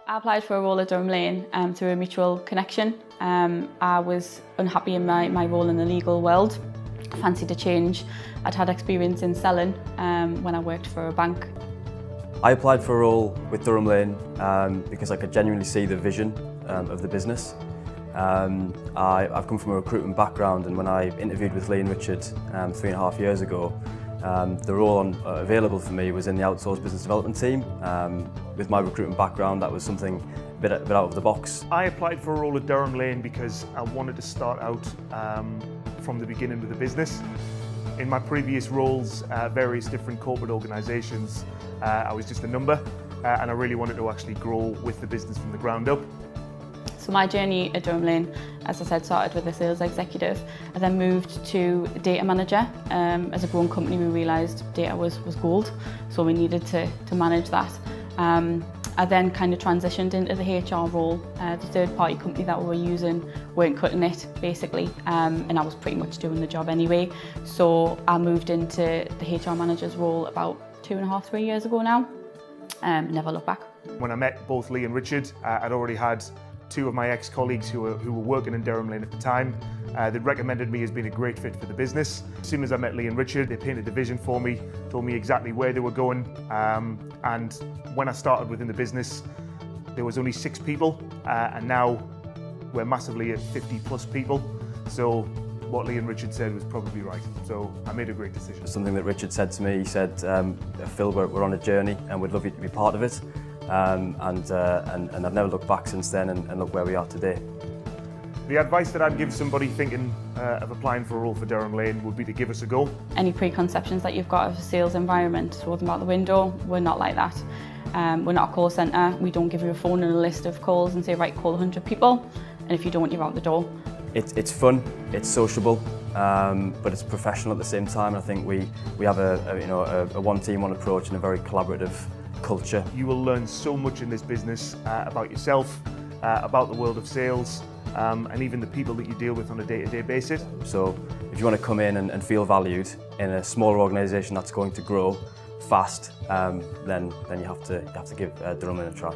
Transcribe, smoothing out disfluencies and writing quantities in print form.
I applied for a role at Durham Lane through a mutual connection. I was unhappy in my role in the legal world. Fancied a change. I'd had experience in selling when I worked for a bank. I applied for a role with Durham Lane because I could genuinely see the vision of the business. I've come from a recruitment background, and when I interviewed with Lee and Richard 3.5 years ago, the role available for me was in the outsourced business development team. With my recruitment background, that was something a bit out of the box. I applied for a role at Durham Lane because I wanted to start out from the beginning with the business. In my previous roles, various different corporate organisations, I was just a number, and I really wanted to actually grow with the business from the ground up. So my journey at Durham Lane, as I said, started with a sales executive. I then moved to data manager. As a growing company, we realised data was gold, so we needed to manage that. I then kind of transitioned into the HR role. The third-party company that we were using weren't cutting it, basically, and I was pretty much doing the job anyway. So I moved into the HR manager's role about 2.5, 3 years ago now. Never looked back. When I met both Lee and Richard, I'd already had two of my ex-colleagues who were working in Durham Lane at the time. They'd recommended me as being a great fit for the business. As soon as I met Lee and Richard, they painted the vision for me, told me exactly where they were going, and when I started within the business, there was only 6 people, and now we're massively at 50+ people. So what Lee and Richard said was probably right, so I made a great decision. Something that Richard said to me, he said, Phil, we're on a journey and we'd love you to be part of it. And I've never looked back since then, and look where we are today. The advice that I'd give somebody thinking of applying for a role for Durham Lane would be to give us a go. Any preconceptions that you've got of a sales environment, throw them out the window. We're not like that. We're not a call centre. We don't give you a phone and a list of calls and say, right, call 100 people, and if you don't, you're out the door. It's fun, it's sociable, but it's professional at the same time. I think we have a one team, one approach, and a very collaborative culture. You will learn so much in this business about yourself, about the world of sales, and even the people that you deal with on a day-to-day basis. So if you want to come in and feel valued in a smaller organisation that's going to grow fast, then you have to give Durham Lane a try.